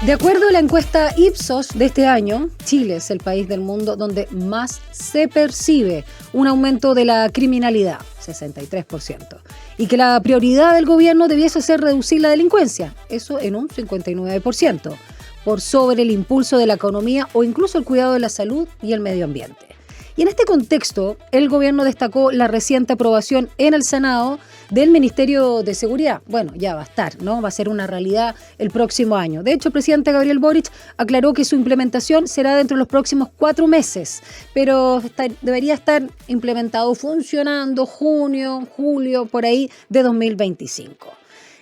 De acuerdo a la encuesta Ipsos de este año, Chile es el país del mundo donde más se percibe un aumento de la criminalidad, 63%, y que la prioridad del gobierno debiese ser reducir la delincuencia, eso en un 59%, por sobre el impulso de la economía o incluso el cuidado de la salud y el medio ambiente. Y en este contexto, el gobierno destacó la reciente aprobación en el Senado del Ministerio de Seguridad. Bueno, ya va a estar, ¿no? Va a ser una realidad el próximo año. De hecho, el presidente Gabriel Boric aclaró que su implementación será dentro de los próximos 4 meses, pero debería estar implementado, funcionando junio, julio, por ahí de 2025.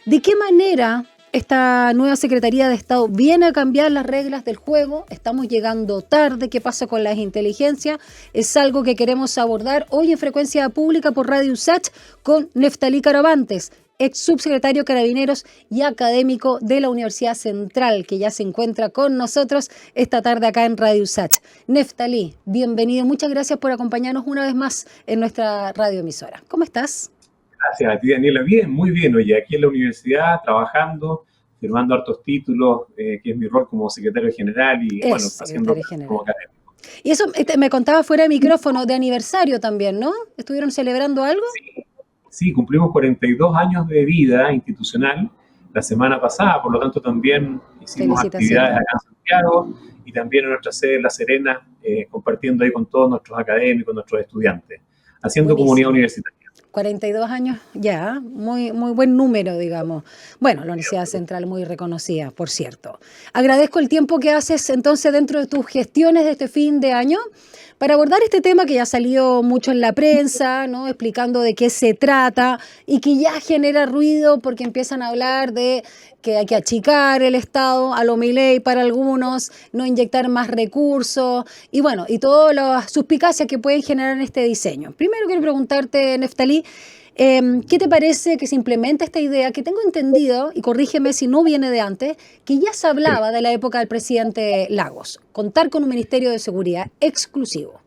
¿De qué manera esta nueva Secretaría de Estado viene a cambiar las reglas del juego? Estamos llegando tarde. ¿Qué pasa con las inteligencias? Es algo que queremos abordar hoy en Frecuencia Pública por Radio USACH con Neftalí Caravantes, ex subsecretario Carabineros y académico de la Universidad Central, que ya se encuentra con nosotros esta tarde acá en Radio USACH. Neftalí, bienvenido. Muchas gracias por acompañarnos una vez más en nuestra radioemisora. ¿Cómo estás? Gracias a ti, Daniela. Bien, muy bien. Oye, aquí en la universidad, trabajando, firmando hartos títulos, que es mi rol como secretario general y, bueno, haciendo como académico. Y eso me contaba fuera de micrófono, de aniversario también, ¿no? ¿Estuvieron celebrando algo? Sí, cumplimos 42 años de vida institucional la semana pasada, por lo tanto también hicimos actividades acá en Santiago y también en nuestra sede en La Serena, compartiendo ahí con todos nuestros académicos, nuestros estudiantes, haciendo comunidad universitaria. 42 años ya, muy buen número, digamos. Bueno, la Universidad Central muy reconocida, por cierto. Agradezco el tiempo que haces entonces dentro de tus gestiones de este fin de año para abordar este tema que ya salió mucho en la prensa, ¿no? Explicando de qué se trata y que ya genera ruido porque empiezan a hablar de que hay que achicar el Estado a lo Milei para algunos, no inyectar más recursos y bueno, y todas las suspicacias que pueden generar en este diseño. Primero quiero preguntarte, Neftalí, ¿qué te parece que se implementa esta idea que tengo entendido, y corrígeme si no viene de antes, que ya se hablaba de la época del presidente Lagos, contar con un Ministerio de Seguridad exclusivo?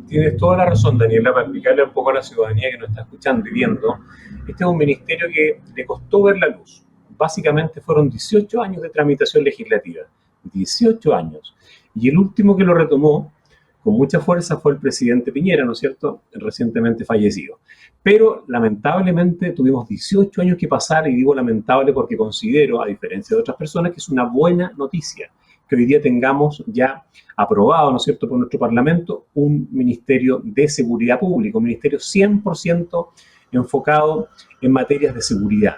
Tienes toda la razón, Daniela, para explicarle un poco a la ciudadanía que nos está escuchando y viendo. Este es un ministerio que le costó ver la luz. Básicamente fueron 18 años de tramitación legislativa, 18 años. Y el último que lo retomó con mucha fuerza fue el presidente Piñera, ¿no es cierto?, recientemente fallecido. Pero lamentablemente tuvimos 18 años que pasar, y digo lamentable porque considero, a diferencia de otras personas, que es una buena noticia que hoy día tengamos ya aprobado, ¿no es cierto?, por nuestro Parlamento, un Ministerio de Seguridad Pública, un ministerio 100% enfocado en materias de seguridad.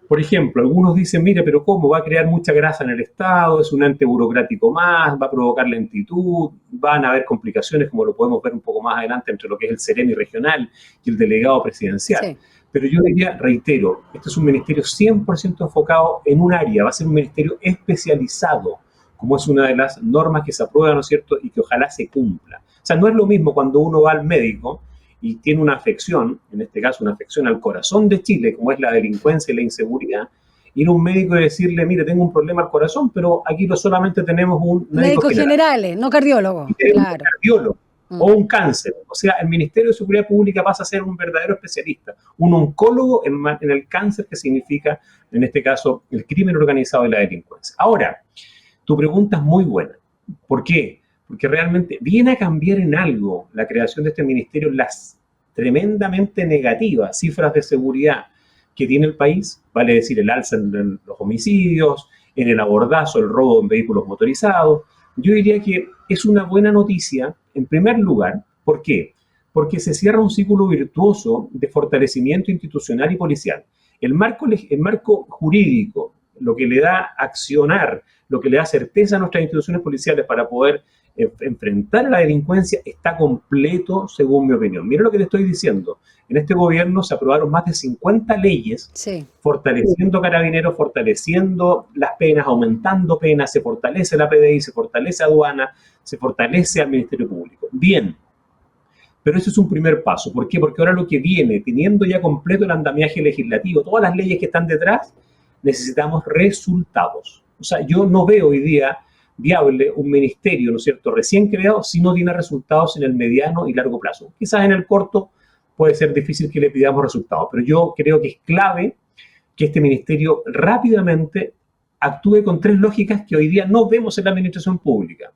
Por ejemplo, algunos dicen, mire, pero ¿cómo? Va a crear mucha grasa en el Estado, es un ente burocrático más, va a provocar lentitud, van a haber complicaciones, como lo podemos ver un poco más adelante, entre lo que es el Seremi regional y el delegado presidencial. Sí. Pero yo diría, reitero, este es un ministerio 100% enfocado en un área, va a ser un ministerio especializado, como es una de las normas que se aprueban, ¿no es cierto?, y que ojalá se cumpla. O sea, no es lo mismo cuando uno va al médico y tiene una afección, en este caso una afección al corazón de Chile, como es la delincuencia y la inseguridad, ir a un médico y decirle, mire, tengo un problema al corazón, pero aquí solamente tenemos un médico general, no cardiólogo. Claro. Un cardiólogo o un cáncer. O sea, el Ministerio de Seguridad Pública pasa a ser un verdadero especialista, un oncólogo en el cáncer, que significa, en este caso, el crimen organizado y la delincuencia. Ahora, tu pregunta es muy buena. ¿Por qué? Porque realmente viene a cambiar en algo la creación de este ministerio las tremendamente negativas cifras de seguridad que tiene el país, vale decir el alza en los homicidios, en el abordazo, el robo en vehículos motorizados. Yo diría que es una buena noticia, en primer lugar. ¿Por qué? Porque se cierra un círculo virtuoso de fortalecimiento institucional y policial. El marco jurídico, lo que le da accionar, lo que le da certeza a nuestras instituciones policiales para poder enfrentar a la delincuencia, está completo, según mi opinión. Mira lo que te estoy diciendo. En este gobierno se aprobaron más de 50 leyes, sí, fortaleciendo Carabineros, fortaleciendo las penas, aumentando penas, se fortalece la PDI, se fortalece aduana, se fortalece al Ministerio Público. Bien, pero eso es un primer paso. ¿Por qué? Porque ahora lo que viene, teniendo ya completo el andamiaje legislativo, todas las leyes que están detrás, necesitamos resultados. O sea, yo no veo hoy día viable un ministerio, ¿no es cierto?, recién creado, si no tiene resultados en el mediano y largo plazo. Quizás en el corto puede ser difícil que le pidamos resultados, pero yo creo que es clave que este ministerio rápidamente actúe con tres lógicas que hoy día no vemos en la administración pública.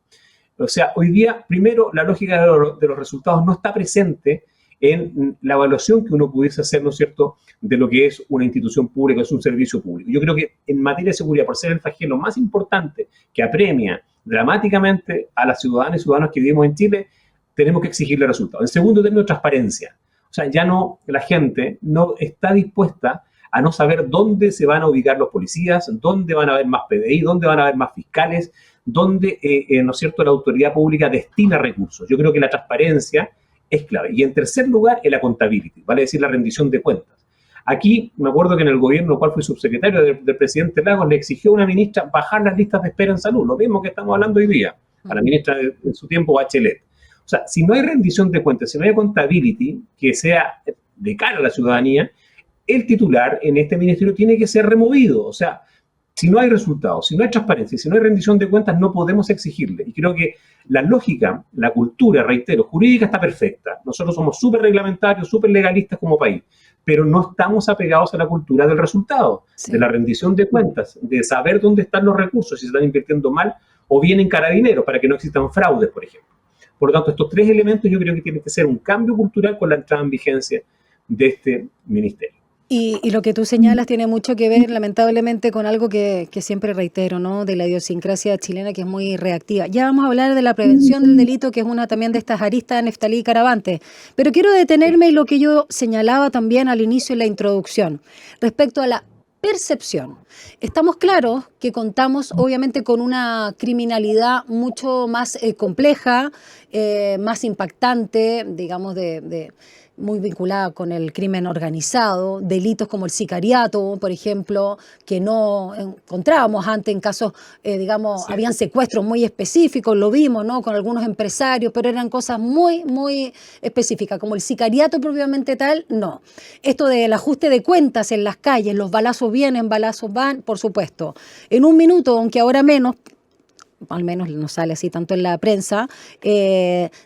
O sea, hoy día, primero, la lógica de los resultados no está presente en la evaluación que uno pudiese hacer, ¿no es cierto?, de lo que es una institución pública, es un servicio público. Yo creo que en materia de seguridad, por ser el flagelo más importante que apremia dramáticamente a las ciudadanas y ciudadanos que vivimos en Chile, tenemos que exigirle resultados. En segundo término, transparencia. O sea, ya no, la gente no está dispuesta a no saber dónde se van a ubicar los policías, dónde van a haber más PDI, dónde van a haber más fiscales, dónde, ¿no es cierto?, la autoridad pública destina recursos. Yo creo que la transparencia es clave. Y en tercer lugar, el accountability, vale decir, la rendición de cuentas. Aquí, me acuerdo que en el gobierno, cual fue subsecretario del presidente Lagos, le exigió a una ministra bajar las listas de espera en salud, lo mismo que estamos hablando hoy día, a la ministra en su tiempo, Bachelet. O sea, si no hay rendición de cuentas, si no hay accountability que sea de cara a la ciudadanía, el titular en este ministerio tiene que ser removido. O sea, si no hay resultados, si no hay transparencia, si no hay rendición de cuentas, no podemos exigirle. Y creo que la lógica, la cultura, reitero, jurídica está perfecta. Nosotros somos súper reglamentarios, súper legalistas como país, pero no estamos apegados a la cultura del resultado, sí, de la rendición de cuentas, de saber dónde están los recursos, si se están invirtiendo mal o bien en carabineros, para que no existan fraudes, por ejemplo. Por lo tanto, estos tres elementos yo creo que tienen que ser un cambio cultural con la entrada en vigencia de este ministerio. Y lo que tú señalas tiene mucho que ver, lamentablemente, con algo que siempre reitero, ¿no?, de la idiosincrasia chilena, que es muy reactiva. Ya vamos a hablar de la prevención del delito, que es una también de estas aristas, Neftalí Caravante. Pero quiero detenerme en lo que yo señalaba también al inicio de la introducción, respecto a la percepción. Estamos claros que contamos, obviamente, con una criminalidad mucho más compleja, más impactante, digamos, muy vinculada con el crimen organizado, delitos como el sicariato, por ejemplo, que no encontrábamos antes en casos, digamos, sí, habían secuestros muy específicos, lo vimos, ¿no?, con algunos empresarios, pero eran cosas muy, muy específicas, como el sicariato propiamente tal, no. Esto del ajuste de cuentas en las calles, los balazos vienen, balazos van, por supuesto. En un minuto, aunque ahora menos, al menos no sale así tanto en la prensa,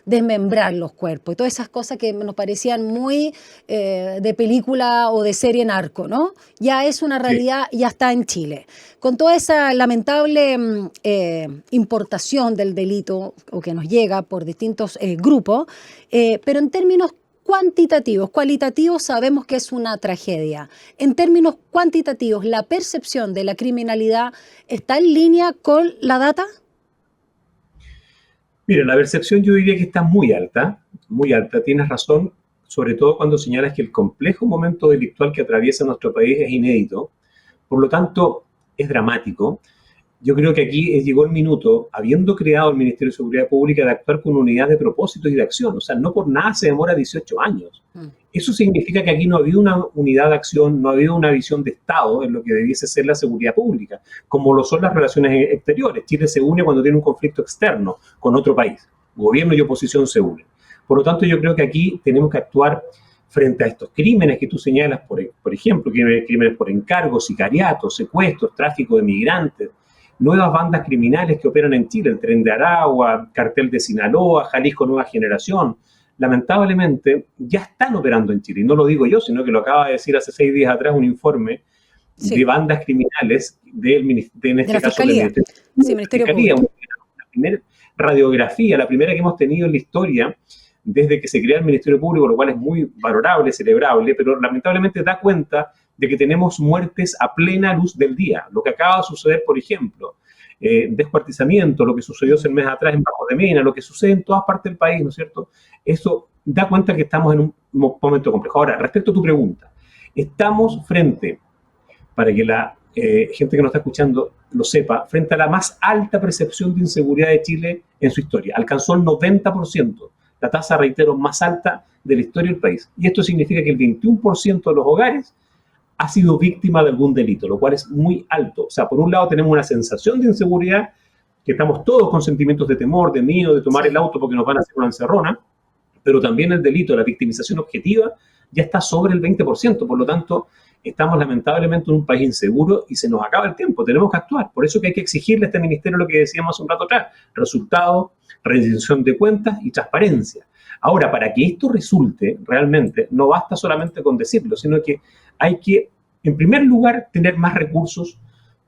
desmembrar los cuerpos y todas esas cosas que nos parecían muy de película o de serie narco, ¿no? Ya es una realidad, sí, ya está en Chile. Con toda esa lamentable importación del delito, o que nos llega por distintos grupos, pero en términos cuantitativos, cualitativos sabemos que es una tragedia. En términos cuantitativos, ¿la percepción de la criminalidad está en línea con la data? Mira, la percepción yo diría que está muy alta, tienes razón, sobre todo cuando señalas que el complejo momento delictual que atraviesa nuestro país es inédito, por lo tanto es dramático. Yo creo que aquí llegó el minuto, habiendo creado el Ministerio de Seguridad Pública, de actuar con unidad de propósito y de acción. O sea, no por nada se demora 18 años. Eso significa que aquí no ha habido una unidad de acción, no ha habido una visión de Estado en lo que debiese ser la seguridad pública, como lo son las relaciones exteriores. Chile se une cuando tiene un conflicto externo con otro país. Gobierno y oposición se unen. Por lo tanto, yo creo que aquí tenemos que actuar frente a estos crímenes que tú señalas, por ejemplo, crímenes por encargo, sicariatos, secuestros, tráfico de migrantes, nuevas bandas criminales que operan en Chile, el Tren de Aragua, Cartel de Sinaloa, Jalisco Nueva Generación, lamentablemente ya están operando en Chile. Y no lo digo yo, sino que lo acaba de decir hace 6 días atrás un informe, sí, de bandas criminales en este caso del Ministerio Público. La primera radiografía, la primera que hemos tenido en la historia desde que se crea el Ministerio Público, lo cual es muy valorable, celebrable, pero lamentablemente da cuenta de que tenemos muertes a plena luz del día. Lo que acaba de suceder, por ejemplo, descuartizamiento, lo que sucedió hace un mes atrás en Bajo de Mena, lo que sucede en todas partes del país, ¿no es cierto? Eso da cuenta que estamos en un momento complejo. Ahora, respecto a tu pregunta, estamos frente, para que la gente que nos está escuchando lo sepa, frente a la más alta percepción de inseguridad de Chile en su historia. Alcanzó el 90%, la tasa, reitero, más alta de la historia del país. Y esto significa que el 21% de los hogares ha sido víctima de algún delito, lo cual es muy alto. O sea, por un lado tenemos una sensación de inseguridad, que estamos todos con sentimientos de temor, de miedo, de tomar el auto porque nos van a hacer una encerrona, pero también el delito, la victimización objetiva, ya está sobre el 20%. Por lo tanto, estamos lamentablemente en un país inseguro y se nos acaba el tiempo. Tenemos que actuar. Por eso que hay que exigirle a este ministerio lo que decíamos hace un rato atrás: resultados, rendición de cuentas y transparencia. Ahora, para que esto resulte realmente, no basta solamente con decirlo, sino que hay que, en primer lugar, tener más recursos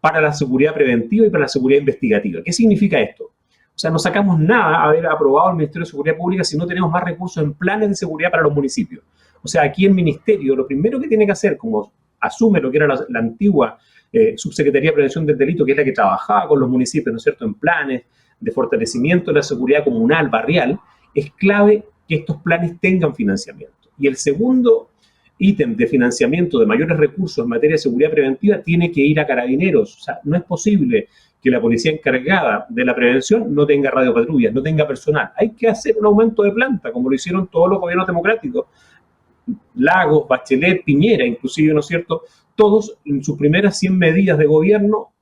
para la seguridad preventiva y para la seguridad investigativa. ¿Qué significa esto? O sea, no sacamos nada haber aprobado el Ministerio de Seguridad Pública si no tenemos más recursos en planes de seguridad para los municipios. O sea, aquí el Ministerio lo primero que tiene que hacer, como asume lo que era la antigua Subsecretaría de Prevención del Delito, que es la que trabajaba con los municipios, ¿no es cierto?, en planes de fortalecimiento de la seguridad comunal, barrial, es clave que estos planes tengan financiamiento. Y el segundo ítem de financiamiento de mayores recursos en materia de seguridad preventiva tiene que ir a Carabineros. O sea, no es posible que la policía encargada de la prevención no tenga radiopatrullas, no tenga personal. Hay que hacer un aumento de planta, como lo hicieron todos los gobiernos democráticos. Lagos, Bachelet, Piñera, inclusive, ¿no es cierto? Todos en sus primeras 100 medidas de gobierno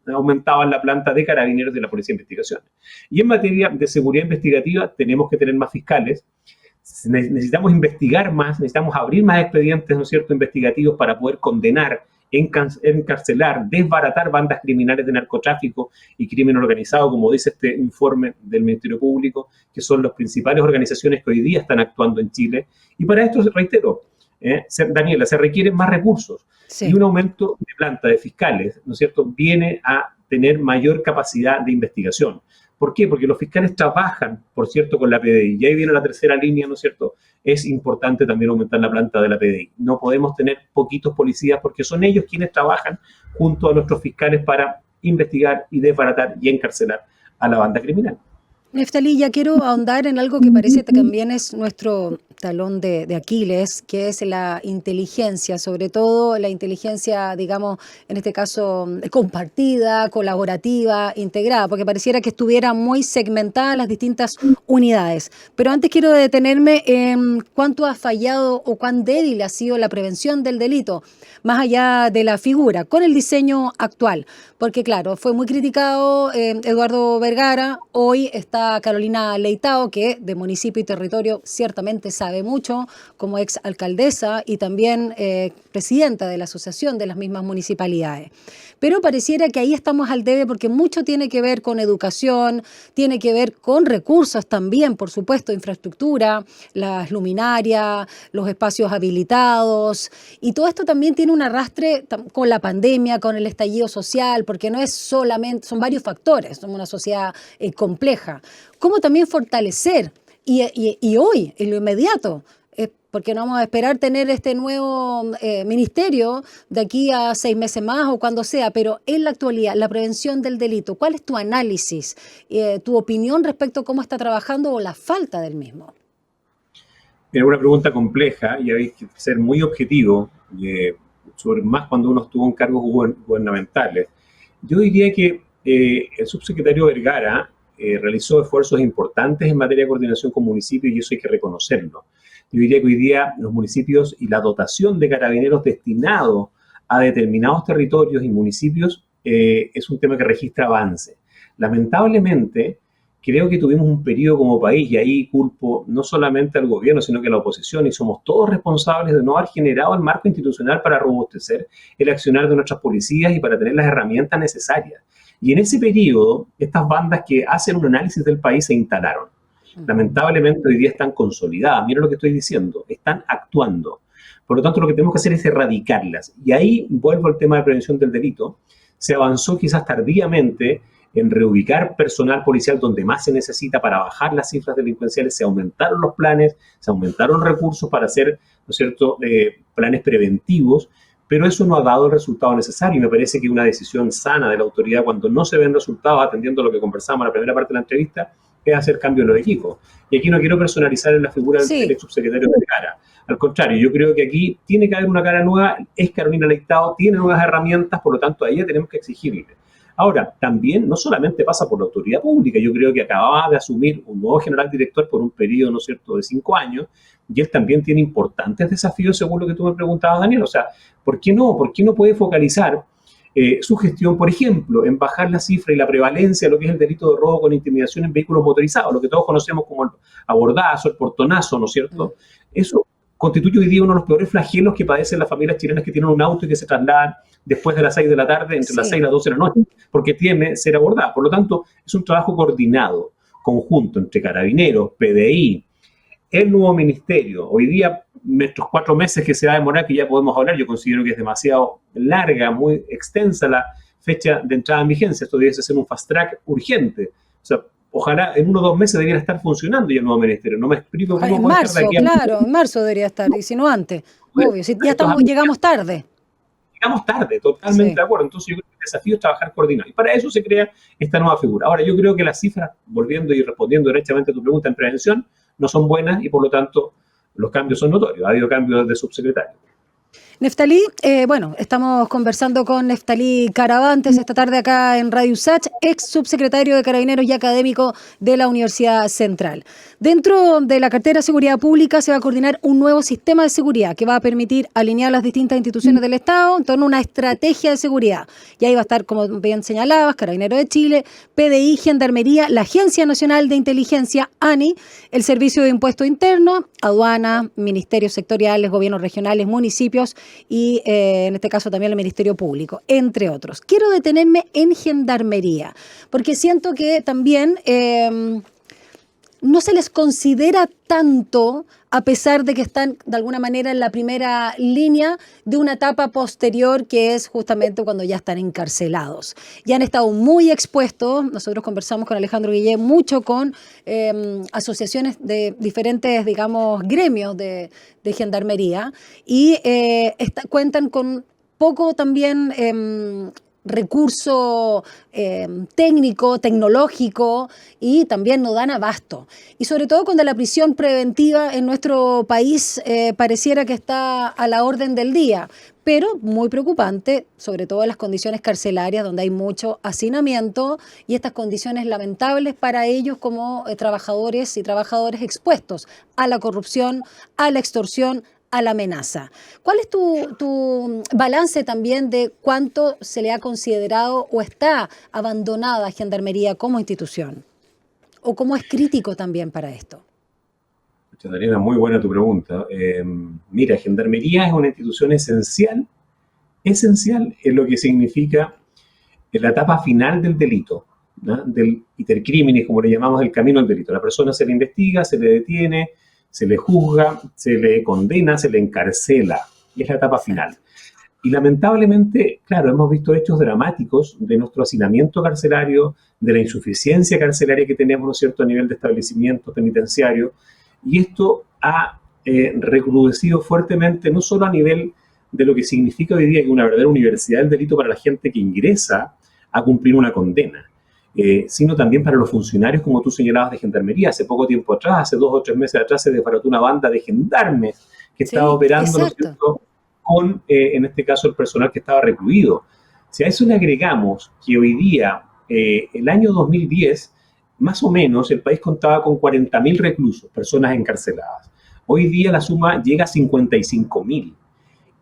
aumentaban la planta de Carabineros de la Policía de Investigaciones. Y en materia de seguridad investigativa tenemos que tener más fiscales, necesitamos investigar más, necesitamos abrir más expedientes, ¿no es cierto?, investigativos para poder condenar, encarcelar, desbaratar bandas criminales de narcotráfico y crimen organizado, como dice este informe del Ministerio Público, que son las principales organizaciones que hoy día están actuando en Chile. Y para esto, reitero, Daniela, se requieren más recursos. Sí. Y un aumento de planta de fiscales, ¿no es cierto?, viene a tener mayor capacidad de investigación. ¿Por qué? Porque los fiscales trabajan, por cierto, con la PDI. Y ahí viene la tercera línea, ¿no es cierto? Es importante también aumentar la planta de la PDI. No podemos tener poquitos policías porque son ellos quienes trabajan junto a nuestros fiscales para investigar y desbaratar y encarcelar a la banda criminal. Neftalí, ya quiero ahondar en algo que parece que también es nuestro talón de Aquiles, que es la inteligencia, sobre todo la inteligencia, digamos, en este caso compartida, colaborativa, integrada, porque pareciera que estuvieran muy segmentadas las distintas unidades. Pero antes quiero detenerme en cuánto ha fallado o cuán débil ha sido la prevención del delito, más allá de la figura, con el diseño actual. Porque claro, fue muy criticado Eduardo Vergara, hoy está Carolina Leitao, que de municipio y territorio ciertamente sabe mucho, como ex alcaldesa y también presidenta de la Asociación de las mismas municipalidades. Pero pareciera que ahí estamos al debe porque mucho tiene que ver con educación, tiene que ver con recursos también, por supuesto, infraestructura, las luminarias, los espacios habilitados, y todo esto también tiene un arrastre con la pandemia, con el estallido social, porque no es solamente, son varios factores, somos una sociedad compleja. ¿Cómo también fortalecer? Y hoy, en lo inmediato, porque no vamos a esperar tener este nuevo ministerio de aquí a 6 meses más o cuando sea, pero en la actualidad, la prevención del delito, ¿cuál es tu análisis, tu opinión respecto a cómo está trabajando o la falta del mismo? Es una pregunta compleja y hay que ser muy objetivo, sobre más cuando uno estuvo en cargos gubernamentales. Yo diría que el subsecretario Vergara realizó esfuerzos importantes en materia de coordinación con municipios y eso hay que reconocerlo. Yo diría que hoy día los municipios y la dotación de carabineros destinado a determinados territorios y municipios es un tema que registra avance. Lamentablemente, creo que tuvimos un periodo como país, y ahí culpo no solamente al gobierno, sino que a la oposición, y somos todos responsables de no haber generado el marco institucional para robustecer el accionar de nuestras policías y para tener las herramientas necesarias. Y en ese periodo, estas bandas que hacen un análisis del país se instalaron. Lamentablemente hoy día están consolidadas, mira lo que estoy diciendo, están actuando. Por lo tanto, lo que tenemos que hacer es erradicarlas. Y ahí vuelvo al tema de prevención del delito. Se avanzó quizás tardíamente en reubicar personal policial donde más se necesita para bajar las cifras delincuenciales, se aumentaron los planes, se aumentaron recursos para hacer, ¿no es cierto?, planes preventivos, pero eso no ha dado el resultado necesario y me parece que una decisión sana de la autoridad cuando no se ven resultados, atendiendo a lo que conversamos en la primera parte de la entrevista, es hacer cambio en los equipos. Y aquí no quiero personalizar en la figura del ex subsecretario Vergara. Al contrario, yo creo que aquí tiene que haber una cara nueva, es Carolina Leitao, tiene nuevas herramientas, por lo tanto a ella tenemos que exigirle. Ahora, también no solamente pasa por la autoridad pública, yo creo que acababa de asumir un nuevo general director por un periodo, ¿no es cierto?, de 5 años, y él también tiene importantes desafíos según lo que tú me preguntabas, Daniel. O sea, ¿por qué no? ¿Por qué no puede focalizar su gestión, por ejemplo, en bajar la cifra y la prevalencia de lo que es el delito de robo con intimidación en vehículos motorizados, lo que todos conocemos como el abordazo, el portonazo, ¿no es cierto? Eso constituye hoy día uno de los peores flagelos que padecen las familias chilenas que tienen un auto y que se trasladan después de las 6 de la tarde, entre las 6 y las 12 de la noche, porque tiene ser abordada. Por lo tanto, es un trabajo coordinado, conjunto, entre Carabineros, PDI, el nuevo ministerio. Hoy día, estos 4 meses que se va a demorar, que ya podemos hablar, yo considero que es demasiado larga, muy extensa la fecha de entrada en vigencia. Esto debiese ser un fast track urgente. O sea, ojalá en 1 o 2 meses debiera estar funcionando ya el nuevo ministerio. No me explico cómo puede estar de aquí a... Claro, en marzo debería estar, y si no antes. Obvio, si ya llegamos tarde. Llegamos tarde, totalmente de acuerdo. Entonces yo creo que el desafío es trabajar coordinado. Y para eso se crea esta nueva figura. Ahora, yo creo que las cifras, volviendo y respondiendo derechamente a tu pregunta en prevención, no son buenas y por lo tanto los cambios son notorios. Ha habido cambios de subsecretario. Neftalí, bueno, estamos conversando con Neftalí Caravantes esta tarde acá en Radio USACH, ex subsecretario de Carabineros y académico de la Universidad Central. Dentro de la cartera de Seguridad Pública se va a coordinar un nuevo sistema de seguridad que va a permitir alinear las distintas instituciones del Estado en torno a una estrategia de seguridad. Y ahí va a estar, como bien señalabas, Carabineros de Chile, PDI, Gendarmería, la Agencia Nacional de Inteligencia, ANI, el Servicio de Impuesto Interno, Aduana, Ministerios sectoriales, gobiernos regionales, municipios, y en este caso también el Ministerio Público, entre otros. Quiero detenerme en Gendarmería, porque siento que también no se les considera tanto, a pesar de que están de alguna manera en la primera línea de una etapa posterior, que es justamente cuando ya están encarcelados. Ya han estado muy expuestos. Nosotros conversamos con Alejandro Guillén mucho con asociaciones de diferentes, digamos, gremios de gendarmería, y cuentan con poco también recurso técnico, tecnológico, y también no dan abasto. Y sobre todo cuando la prisión preventiva en nuestro país pareciera que está a la orden del día, pero muy preocupante, sobre todo en las condiciones carcelarias, donde hay mucho hacinamiento y estas condiciones lamentables para ellos como trabajadores y trabajadoras expuestos a la corrupción, a la extorsión, a la amenaza. ¿Cuál es tu balance también de cuánto se le ha considerado o está abandonada Gendarmería como institución? ¿O cómo es crítico también para esto? Daniela, muy buena tu pregunta. Mira, Gendarmería es una institución esencial en lo que significa en la etapa final del delito, ¿no? Del iter criminis, como le llamamos, el camino al delito. La persona se le investiga, se le detiene, se le juzga, se le condena, se le encarcela, y es la etapa final. Y lamentablemente, claro, hemos visto hechos dramáticos de nuestro hacinamiento carcelario, de la insuficiencia carcelaria que tenemos, ¿no es cierto?, a nivel de establecimientos penitenciarios, y esto ha recrudecido fuertemente, no solo a nivel de lo que significa hoy día que una verdadera universidad del delito para la gente que ingresa a cumplir una condena, sino también para los funcionarios, como tú señalabas, de Gendarmería. Hace poco tiempo atrás, hace 2 o 3 meses atrás, se desbarató una banda de gendarmes que estaba operando, ¿no es cierto?, con, en este caso, el personal que estaba recluido. Si a eso le agregamos que hoy día, el año 2010, más o menos, el país contaba con 40.000 reclusos, personas encarceladas. Hoy día la suma llega a 55.000.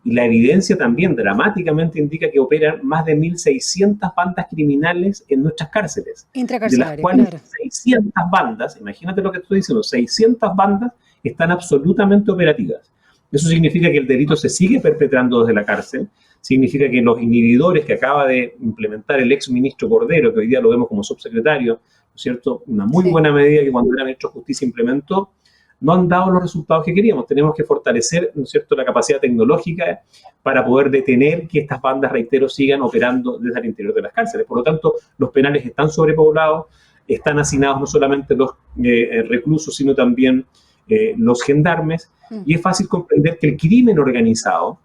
Y la evidencia también dramáticamente indica que operan más de 1.600 bandas criminales en nuestras cárceles. De las cuales 600 bandas, imagínate lo que estoy diciendo, 600 bandas están absolutamente operativas. Eso significa que el delito se sigue perpetrando desde la cárcel, significa que los inhibidores que acaba de implementar el ex ministro Cordero, que hoy día lo vemos como subsecretario, ¿no es cierto?, una muy buena medida que cuando era ministro de Justicia implementó, no han dado los resultados que queríamos. Tenemos que fortalecer, ¿no es cierto?, la capacidad tecnológica para poder detener que estas bandas, reitero, sigan operando desde el interior de las cárceles. Por lo tanto, los penales están sobrepoblados, están hacinados no solamente los reclusos, sino también los gendarmes, y es fácil comprender que el crimen organizado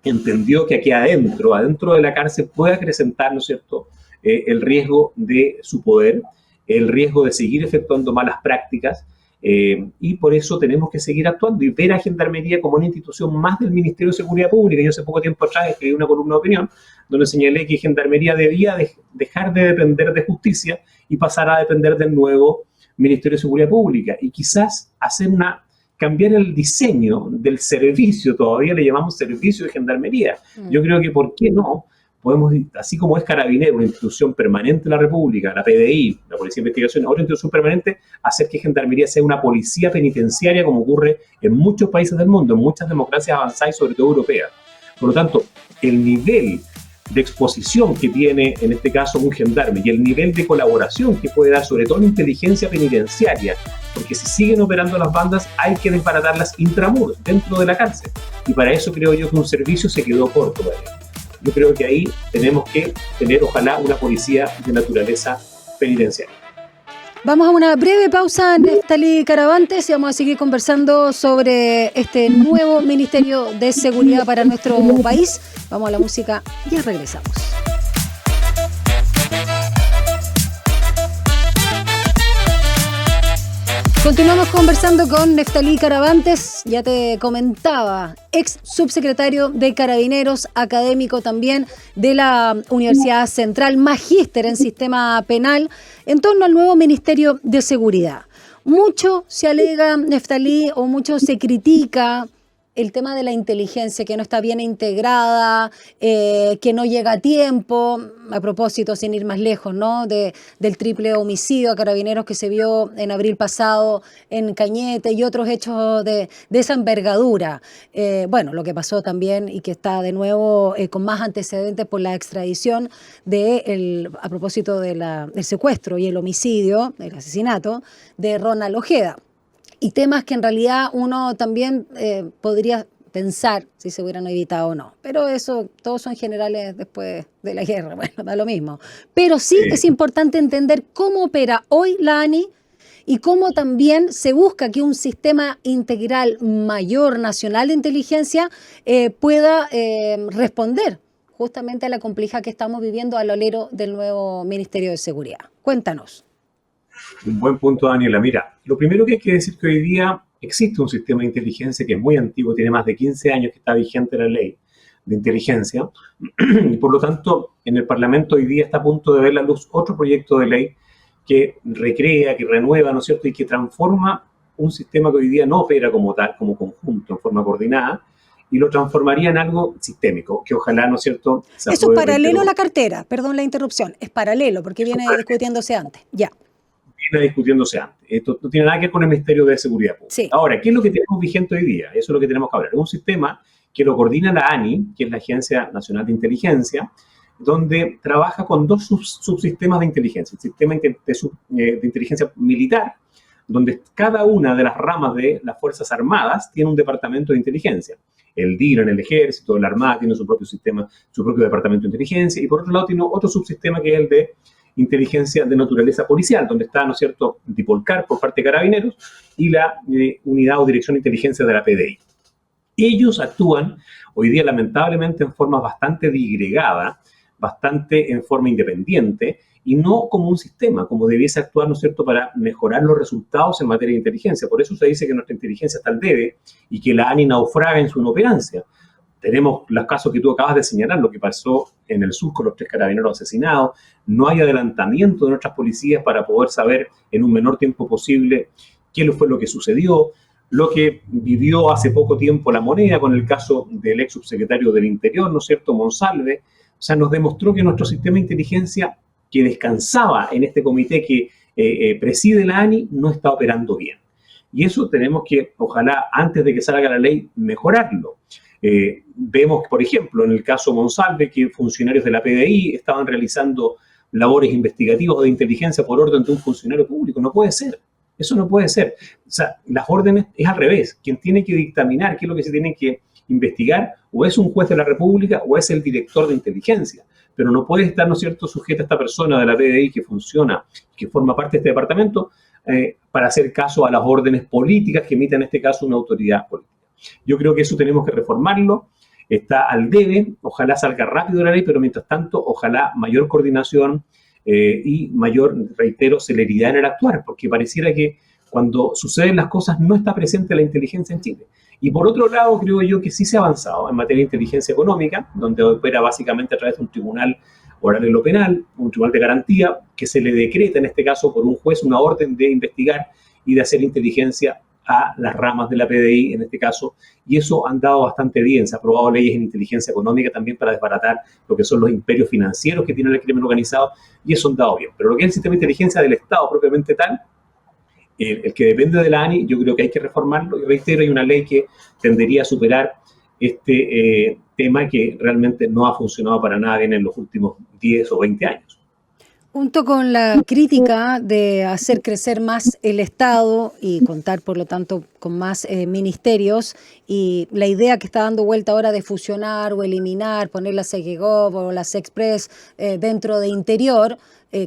entendió que aquí adentro de la cárcel puede acrecentar, ¿no es cierto?, el riesgo de su poder, el riesgo de seguir efectuando malas prácticas, y por eso tenemos que seguir actuando y ver a Gendarmería como una institución más del Ministerio de Seguridad Pública. Yo hace poco tiempo atrás escribí una columna de opinión donde señalé que Gendarmería debía dejar de depender de justicia y pasar a depender del nuevo Ministerio de Seguridad Pública, y quizás cambiar el diseño del servicio. Todavía le llamamos servicio de Gendarmería. Yo creo que, ¿por qué no? Podemos, así como es Carabineros, una institución permanente de la República, la PDI, la Policía de Investigación, otra institución permanente, hacer que Gendarmería sea una policía penitenciaria, como ocurre en muchos países del mundo, en muchas democracias avanzadas y sobre todo europeas. Por lo tanto, el nivel de exposición que tiene, en este caso, un gendarme, y el nivel de colaboración que puede dar, sobre todo en inteligencia penitenciaria, porque si siguen operando las bandas, hay que desbaratarlas intramuros, dentro de la cárcel. Y para eso creo yo que un servicio se quedó corto, ¿vale? yo creo que ahí tenemos que tener, ojalá, una policía de naturaleza penitenciaria. Vamos a una breve pausa, Neftalí Caravantes, y vamos a seguir conversando sobre este nuevo Ministerio de Seguridad para nuestro país. Vamos a la música y ya regresamos. Continuamos conversando con Neftalí Caravantes, ya te comentaba, ex subsecretario de Carabineros, académico también de la Universidad Central, magíster en sistema penal, en torno al nuevo Ministerio de Seguridad. Mucho se alega, Neftalí, o mucho se critica el tema de la inteligencia, que no está bien integrada, que no llega a tiempo, a propósito, sin ir más lejos, ¿no? Del triple homicidio a Carabineros que se vio en abril pasado en Cañete y otros hechos de esa envergadura. Bueno, lo que pasó también y que está de nuevo con más antecedentes por la extradición a propósito del secuestro y el homicidio, el asesinato de Ronald Ojeda. Y temas que en realidad uno también podría pensar si se hubieran evitado o no. Pero eso, todos son generales después de la guerra, bueno, da lo mismo. Pero sí es importante entender cómo opera hoy la ANI y cómo también se busca que un sistema integral mayor nacional de inteligencia pueda responder justamente a la complejidad que estamos viviendo al alero del nuevo Ministerio de Seguridad. Cuéntanos. Un buen punto, Daniela. Mira, lo primero que hay que decir es que hoy día existe un sistema de inteligencia que es muy antiguo, tiene más de 15 años que está vigente la ley de inteligencia, y por lo tanto en el Parlamento hoy día está a punto de ver la luz otro proyecto de ley que recrea, que renueva, ¿no es cierto?, y que transforma un sistema que hoy día no opera como tal, como conjunto, en forma coordinada, y lo transformaría en algo sistémico, que ojalá, ¿no es cierto? Eso es paralelo a la cartera, perdón la interrupción, es paralelo, porque viene discutiéndose antes, ya. Viene discutiéndose antes. Esto no tiene nada que ver con el Ministerio de Seguridad Pública. Sí. Ahora, ¿qué es lo que tenemos vigente hoy día? Eso es lo que tenemos que hablar. Es un sistema que lo coordina la ANI, que es la Agencia Nacional de Inteligencia, donde trabaja con dos subsistemas de inteligencia. El sistema de inteligencia militar, donde cada una de las ramas de las Fuerzas Armadas tiene un departamento de inteligencia. El DIR en el Ejército, la Armada tiene su propio sistema, su propio departamento de inteligencia, y por otro lado tiene otro subsistema que es el de inteligencia de naturaleza policial, donde está, ¿no es cierto?, Dipolcar por parte de Carabineros y la unidad o dirección de inteligencia de la PDI. Ellos actúan hoy día lamentablemente en forma bastante disgregada, bastante en forma independiente y no como un sistema, como debiese actuar, ¿no es cierto?, para mejorar los resultados en materia de inteligencia. Por eso se dice que nuestra inteligencia está al debe y que la ANI naufraga en su inoperancia. Tenemos los casos que tú acabas de señalar, lo que pasó en el sur con los 3 carabineros asesinados. No hay adelantamiento de nuestras policías para poder saber en un menor tiempo posible qué fue lo que sucedió. Lo que vivió hace poco tiempo La Moneda con el caso del ex subsecretario del Interior, ¿no es cierto?, Monsalve. O sea, nos demostró que nuestro sistema de inteligencia que descansaba en este comité que preside la ANI no está operando bien. Y eso tenemos que, ojalá, antes de que salga la ley, mejorarlo. Vemos, por ejemplo, en el caso Monsalve, que funcionarios de la PDI estaban realizando labores investigativas o de inteligencia por orden de un funcionario público. No puede ser. Eso no puede ser. O sea, las órdenes es al revés. Quien tiene que dictaminar qué es lo que se tiene que investigar o es un juez de la República o es el director de inteligencia. Pero no puede estar, ¿no es cierto?, sujeta a esta persona de la PDI que funciona, que forma parte de este departamento, para hacer caso a las órdenes políticas que emite en este caso una autoridad política. Yo creo que eso tenemos que reformarlo, está al debe, ojalá salga rápido la ley, pero mientras tanto, ojalá mayor coordinación y mayor, reitero, celeridad en el actuar, porque pareciera que cuando suceden las cosas no está presente la inteligencia en Chile. Y por otro lado, creo yo que sí se ha avanzado en materia de inteligencia económica, donde opera básicamente a través de un tribunal oral en lo penal, un tribunal de garantía, que se le decreta en este caso por un juez una orden de investigar y de hacer inteligencia a las ramas de la PDI en este caso, y eso ha andado bastante bien. Se han aprobado leyes en inteligencia económica también para desbaratar lo que son los imperios financieros que tiene el crimen organizado, y eso ha andado bien. Pero lo que es el sistema de inteligencia del Estado propiamente tal, el que depende de la ANI, yo creo que hay que reformarlo, y reitero, hay una ley que tendería a superar este tema que realmente no ha funcionado para nada bien en los últimos 10 o 20 años. Junto con la crítica de hacer crecer más el Estado y contar, por lo tanto, con más ministerios, y la idea que está dando vuelta ahora de fusionar o eliminar, poner la CGGov o la Sexpress dentro de Interior,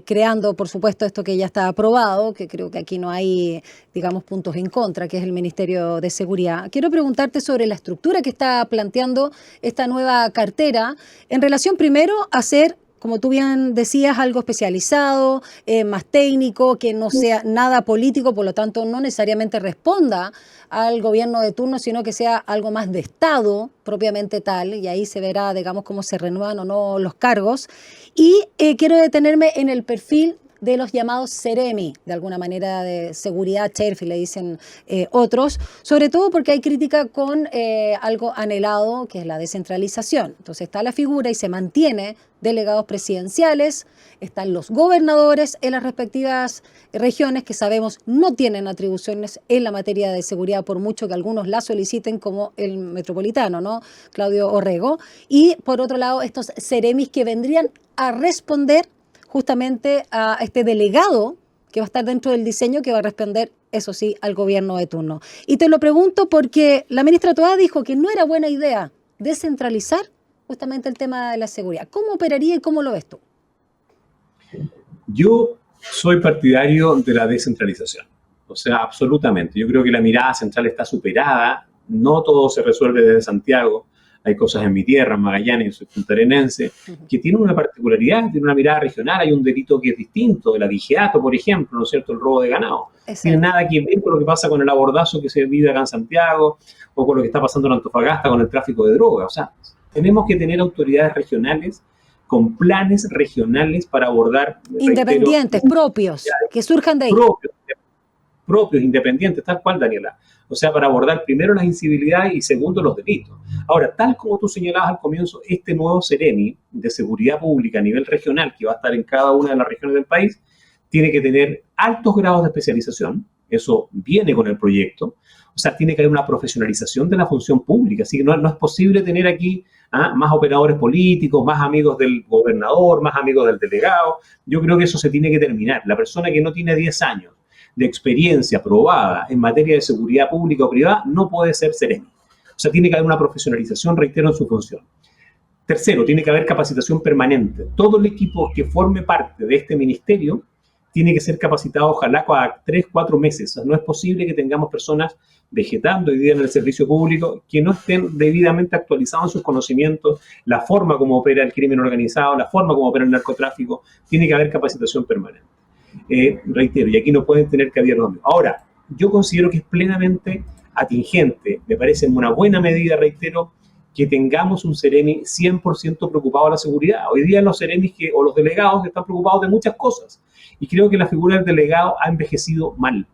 creando, por supuesto, esto que ya está aprobado, que creo que aquí no hay, digamos, puntos en contra, que es el Ministerio de Seguridad. Quiero preguntarte sobre la estructura que está planteando esta nueva cartera en relación primero a ser, como tú bien decías, algo especializado, más técnico, que no sea nada político, por lo tanto no necesariamente responda al gobierno de turno, sino que sea algo más de Estado propiamente tal, y ahí se verá, digamos, cómo se renuevan o no los cargos. Y quiero detenerme en el perfil de los llamados Seremi, de alguna manera de seguridad, sheriff, le dicen otros, sobre todo porque hay crítica con algo anhelado, que es la descentralización. Entonces está la figura y se mantiene delegados presidenciales, están los gobernadores en las respectivas regiones que sabemos no tienen atribuciones en la materia de seguridad, por mucho que algunos la soliciten, como el metropolitano, ¿no? Claudio Orrego. Y por otro lado, estos Seremis que vendrían a responder justamente a este delegado que va a estar dentro del diseño, que va a responder, eso sí, al gobierno de turno. Y te lo pregunto porque la ministra Toá dijo que no era buena idea descentralizar justamente el tema de la seguridad. ¿Cómo operaría y cómo lo ves tú? Yo soy partidario de la descentralización, o sea, absolutamente. Yo creo que la mirada central está superada, no todo se resuelve desde Santiago. Hay cosas en mi tierra, en Magallanes, soy puntarenense, que tienen una particularidad, tienen una mirada regional. Hay un delito que es distinto, el abigeato, por ejemplo, ¿no es cierto?, el robo de ganado. No tiene nada que ver con lo que pasa con el abordazo que se vive acá en Santiago, o con lo que está pasando en Antofagasta con el tráfico de drogas. O sea, tenemos que tener autoridades regionales con planes regionales para abordar... Independientes, propios, que surjan de ahí. Propios, independientes, tal cual, Daniela. O sea, para abordar primero las incivilidades y segundo los delitos. Ahora, tal como tú señalabas al comienzo, este nuevo Seremi de seguridad pública a nivel regional, que va a estar en cada una de las regiones del país, tiene que tener altos grados de especialización. Eso viene con el proyecto. O sea, tiene que haber una profesionalización de la función pública. Así que no es posible tener aquí más operadores políticos, más amigos del gobernador, más amigos del delegado. Yo creo que eso se tiene que terminar. La persona que no tiene 10 años de experiencia probada en materia de seguridad pública o privada no puede ser Seremi. O sea, tiene que haber una profesionalización, reitero, en su función. Tercero, tiene que haber capacitación permanente. Todo el equipo que forme parte de este ministerio tiene que ser capacitado, ojalá cada 3, 4 meses. O sea, no es posible que tengamos personas vegetando hoy día en el servicio público que no estén debidamente actualizados en sus conocimientos, la forma como opera el crimen organizado, la forma como opera el narcotráfico. Tiene que haber capacitación permanente. Reitero, y aquí no pueden tener cabida los amigos. Ahora, yo considero que es plenamente atingente, me parece en una buena medida, reitero, que tengamos un Seremi 100% preocupado de la seguridad. Hoy día los Seremis o los delegados están preocupados de muchas cosas, y creo que la figura del delegado ha envejecido mal.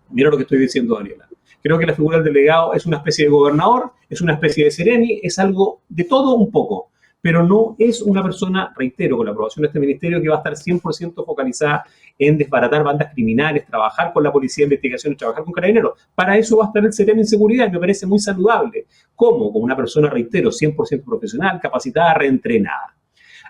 Mira lo que estoy diciendo, Daniela. Creo que la figura del delegado es una especie de gobernador, es una especie de Seremi, es algo de todo un poco, pero no es una persona, reitero, con la aprobación de este ministerio, que va a estar 100% focalizada en desbaratar bandas criminales, trabajar con la policía de investigación, trabajar con carabineros. Para eso va a estar el Seremi en seguridad, y me parece muy saludable. ¿Cómo? Como una persona, reitero, 100% profesional, capacitada, reentrenada.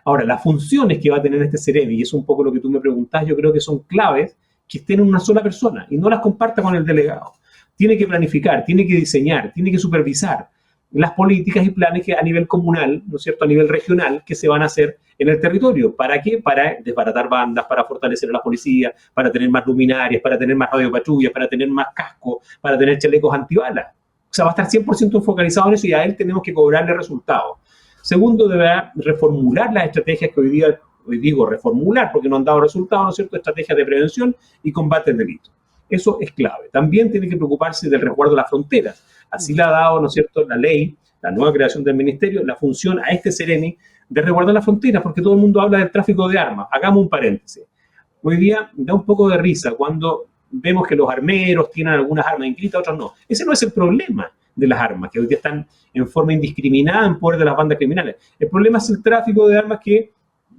Ahora, las funciones que va a tener este Seremi, y es un poco lo que tú me preguntás, yo creo que son claves que estén en una sola persona y no las comparta con el delegado. Tiene que planificar, tiene que diseñar, tiene que supervisar las políticas y planes que a nivel comunal, ¿no es cierto?, a nivel regional, que se van a hacer en el territorio. ¿Para qué? Para desbaratar bandas, para fortalecer a la policía, para tener más luminarias, para tener más radiopatrullas, para tener más cascos, para tener chalecos antibalas. O sea, va a estar 100% focalizado en eso, y a él tenemos que cobrarle resultados. Segundo, deberá reformular las estrategias que hoy digo reformular porque no han dado resultados, ¿no es cierto?, estrategias de prevención y combate al delito. Eso es clave. También tiene que preocuparse del resguardo de las fronteras. Así le ha dado, ¿no es cierto?, la ley, la nueva creación del ministerio, la función a este Seremi de resguardar las fronteras, porque todo el mundo habla del tráfico de armas. Hagamos un paréntesis. Hoy día da un poco de risa cuando vemos que los armeros tienen algunas armas inscritas, otras no. Ese no es el problema de las armas, que hoy día están en forma indiscriminada en poder de las bandas criminales. El problema es el tráfico de armas que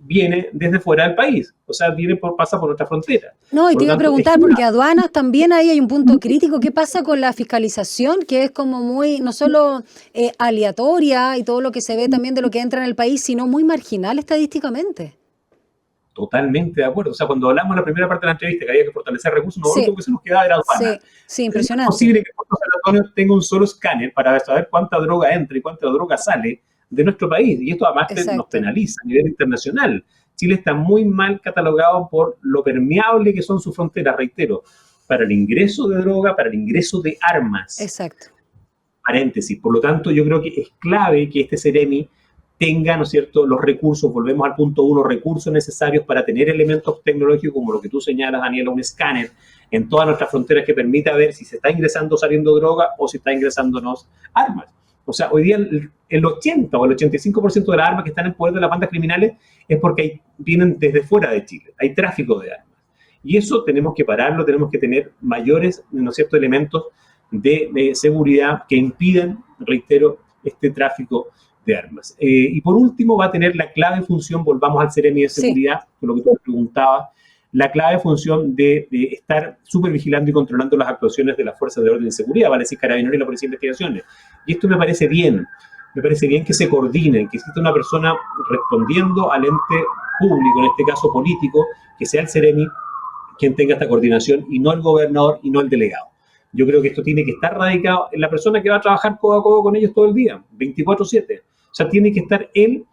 viene desde fuera del país, o sea, pasa por nuestra frontera. No, y te iba a preguntar, porque aduanas también ahí hay un punto crítico. ¿Qué pasa con la fiscalización, que es como muy, no solo aleatoria y todo lo que se ve también de lo que entra en el país, sino muy marginal estadísticamente? Totalmente de acuerdo. O sea, cuando hablamos en la primera parte de la entrevista que había que fortalecer recursos, nosotros lo que se nos quedaba era aduana. Sí, impresionante. Es posible que Puerto San Antonio tenga un solo escáner para saber cuánta droga entra y cuánta droga sale de nuestro país. Y esto además nos penaliza a nivel internacional. Chile está muy mal catalogado por lo permeable que son sus fronteras, reitero, para el ingreso de droga, para el ingreso de armas. Exacto. Paréntesis. Por lo tanto, yo creo que es clave que este Ceremi tenga, ¿no es cierto?, los recursos, volvemos al punto 1, recursos necesarios para tener elementos tecnológicos como lo que tú señalas, Daniela, un escáner en todas nuestras fronteras que permita ver si se está ingresando o saliendo droga o si está ingresándonos armas. O sea, hoy día el 80 o el 85% de las armas que están en poder de las bandas criminales es porque vienen desde fuera de Chile, hay tráfico de armas. Y eso tenemos que pararlo, tenemos que tener mayores, ¿no es cierto?, elementos de seguridad que impidan, reitero, este tráfico de armas. Y por último va a tener la clave función, volvamos al Ceremi de Seguridad, con lo que tú me preguntabas, la clave función de estar supervigilando y controlando las actuaciones de las fuerzas de orden y seguridad, vale decir Carabineros y la Policía de Investigaciones. Y esto me parece bien que se coordinen, que exista una persona respondiendo al ente público, en este caso político, que sea el Ceremi quien tenga esta coordinación y no el gobernador y no el delegado. Yo creo que esto tiene que estar radicado en la persona que va a trabajar codo a codo con ellos todo el día, 24/7. O sea, tiene que estar él,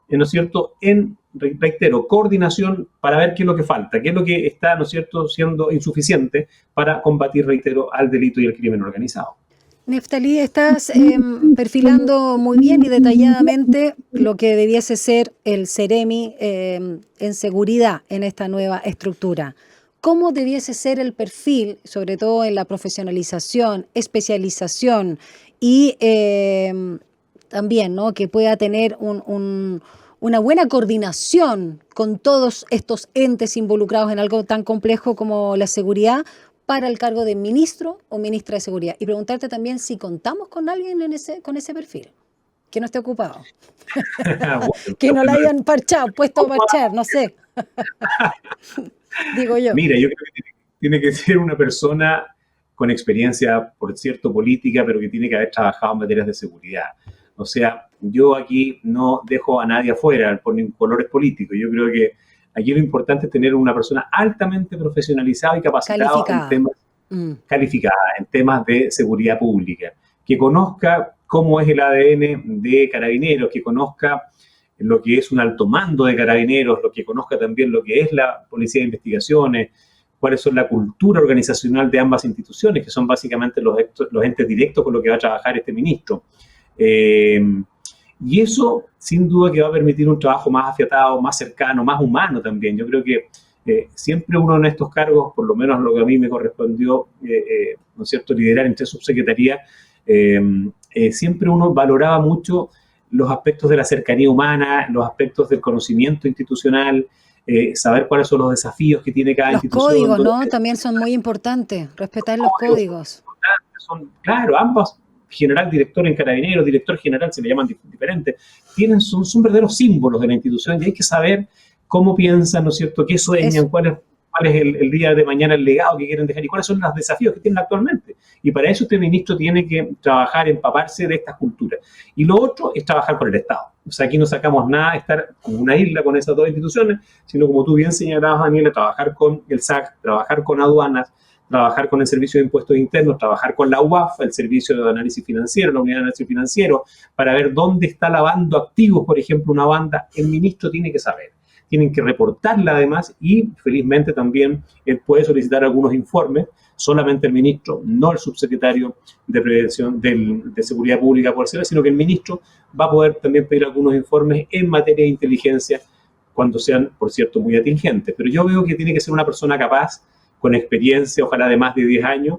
¿no es cierto?, en, reitero, coordinación para ver qué es lo que falta, qué es lo que está, ¿no es cierto?, siendo insuficiente para combatir, reitero, al delito y al crimen organizado. Neftalí, estás perfilando muy bien y detalladamente lo que debiese ser el Ceremi en seguridad en esta nueva estructura. ¿Cómo debiese ser el perfil, sobre todo en la profesionalización, especialización y también, ¿no?, que pueda tener una buena coordinación con todos estos entes involucrados en algo tan complejo como la seguridad para el cargo de ministro o ministra de seguridad? Y preguntarte también si contamos con alguien con ese perfil, que no esté ocupado, bueno, que no la hayan parchado, puesto a parchar, no sé. Digo yo. Mira, yo creo que tiene que ser una persona con experiencia, por cierto, política, pero que tiene que haber trabajado en materias de seguridad. O sea, yo aquí no dejo a nadie afuera por colores políticos. Yo creo que aquí lo importante es tener una persona altamente profesionalizada y capacitada calificada en temas de seguridad pública, que conozca cómo es el ADN de Carabineros, que conozca lo que es un alto mando de Carabineros, lo que conozca también lo que es la Policía de Investigaciones, cuáles son la cultura organizacional de ambas instituciones, que son básicamente los entes directos con los que va a trabajar este ministro. Y eso, sin duda, que va a permitir un trabajo más afiatado, más cercano, más humano también. Yo creo que siempre uno en estos cargos, por lo menos lo que a mí me correspondió, ¿no es cierto?, liderar entre subsecretarías, siempre uno valoraba mucho los aspectos de la cercanía humana, los aspectos del conocimiento institucional, saber cuáles son los desafíos que tiene cada institución. Los códigos, ¿no? También son muy importantes, respetar los códigos. Claro, ambos, general, director en Carabineros, director general, se le llaman diferentes, son verdaderos símbolos de la institución y hay que saber cómo piensan, ¿no es cierto?, qué sueñan, cuál es el día de mañana el legado que quieren dejar y cuáles son los desafíos que tienen actualmente. Y para eso este ministro tiene que trabajar, empaparse de estas culturas. Y lo otro es trabajar con el Estado. O sea, aquí no sacamos nada de estar como una isla con esas dos instituciones, sino como tú bien señalabas, Daniela, trabajar con el SAC, trabajar con aduanas, trabajar con el Servicio de Impuestos Internos, trabajar con la UAF, el Servicio de Análisis Financiero, la Unidad de Análisis Financiero, para ver dónde está lavando activos, por ejemplo, una banda. El ministro tiene que saber. Tienen que reportarla además y felizmente también él puede solicitar algunos informes, solamente el ministro, no el subsecretario de Prevención de Seguridad Pública, por ser, sino que el ministro va a poder también pedir algunos informes en materia de inteligencia cuando sean, por cierto, muy atingentes. Pero yo veo que tiene que ser una persona capaz, con experiencia, ojalá de más de 10 años,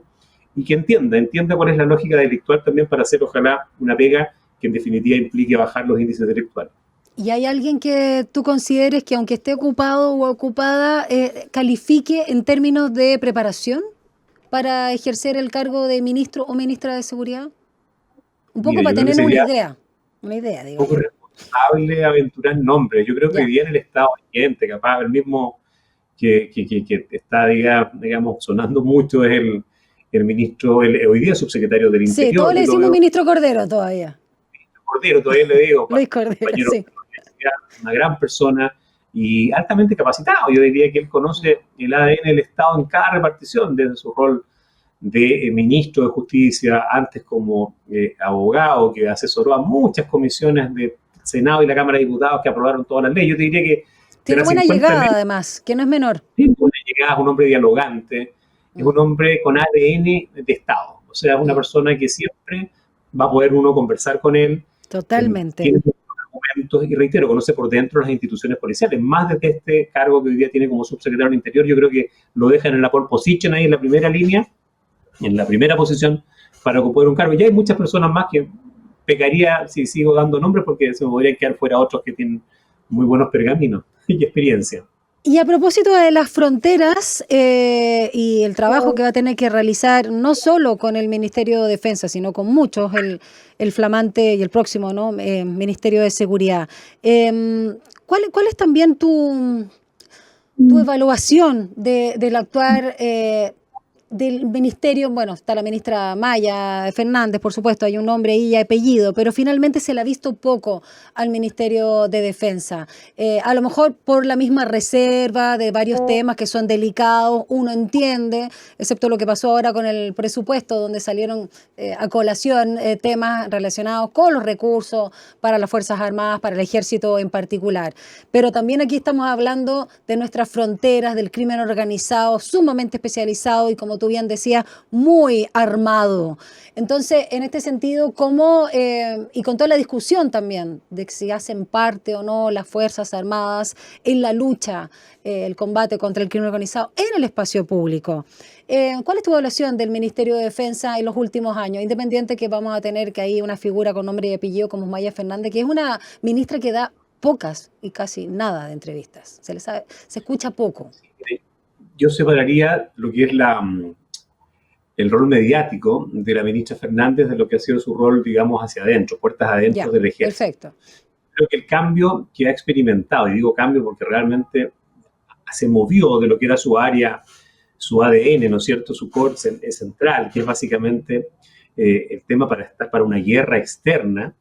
y que entienda cuál es la lógica delictual también para hacer, ojalá, una pega que en definitiva implique bajar los índices delictuales. ¿Y hay alguien que tú consideres que aunque esté ocupado o ocupada, califique en términos de preparación para ejercer el cargo de ministro o ministra de Seguridad? Un poco para tener una idea, digo. Un poco responsable aventurar nombres. Yo creo que hoy día en el Estado hay gente capaz, el mismo que está, digamos, sonando mucho es el ministro, hoy día subsecretario del Interior. Sí, todos le decimos ministro Cordero todavía. Cordero, todavía le digo. Luis Cordero, sí. Una gran persona, y altamente capacitado. Yo diría que él conoce el ADN del Estado en cada repartición, desde su rol de ministro de Justicia, antes como abogado que asesoró a muchas comisiones del Senado y la Cámara de Diputados que aprobaron todas las leyes. Yo te diría que tiene buena llegada, además, que no es menor. Tiene buena llegada, es un hombre dialogante, es un hombre con ADN de Estado. O sea, es una persona que siempre va a poder uno conversar con él. Totalmente. Tiene argumentos y, reitero, conoce por dentro las instituciones policiales. Más desde este cargo que hoy día tiene como subsecretario del Interior, yo creo que lo dejan en la pole position ahí en la primera línea, en la primera posición para ocupar un cargo. Ya hay muchas personas más que pecaría si sigo dando nombres porque se me podrían quedar fuera otros que tienen muy buenos pergaminos y experiencia. Y a propósito de las fronteras y el trabajo que va a tener que realizar no solo con el Ministerio de Defensa, sino con muchos, el flamante y el próximo, ¿no? Ministerio de Seguridad. ¿Cuál es también tu evaluación del actuar del ministerio? Bueno, está la ministra Maya Fernández, por supuesto, hay un nombre ahí y apellido, pero finalmente se le ha visto poco al Ministerio de Defensa. A lo mejor por la misma reserva de varios temas que son delicados, uno entiende, excepto lo que pasó ahora con el presupuesto, donde salieron a colación temas relacionados con los recursos para las Fuerzas Armadas, para el Ejército en particular. Pero también aquí estamos hablando de nuestras fronteras, del crimen organizado, sumamente especializado y, como tú bien decías, muy armado. Entonces, en este sentido, ¿cómo, y con toda la discusión también de si hacen parte o no las Fuerzas Armadas en la lucha, el combate contra el crimen organizado en el espacio público? ¿Cuál es tu evaluación del Ministerio de Defensa en los últimos años? Independiente que vamos a tener que hay una figura con nombre y apellido como Maya Fernández, que es una ministra que da pocas y casi nada de entrevistas. Se escucha poco. Yo separaría lo que es el rol mediático de la ministra Fernández de lo que ha sido su rol, digamos, hacia adentro, puertas adentro del ejército. Perfecto. Creo que el cambio que ha experimentado, y digo cambio porque realmente se movió de lo que era su área, su ADN, ¿no es cierto?, su core central, que es básicamente el tema para estar para una guerra externa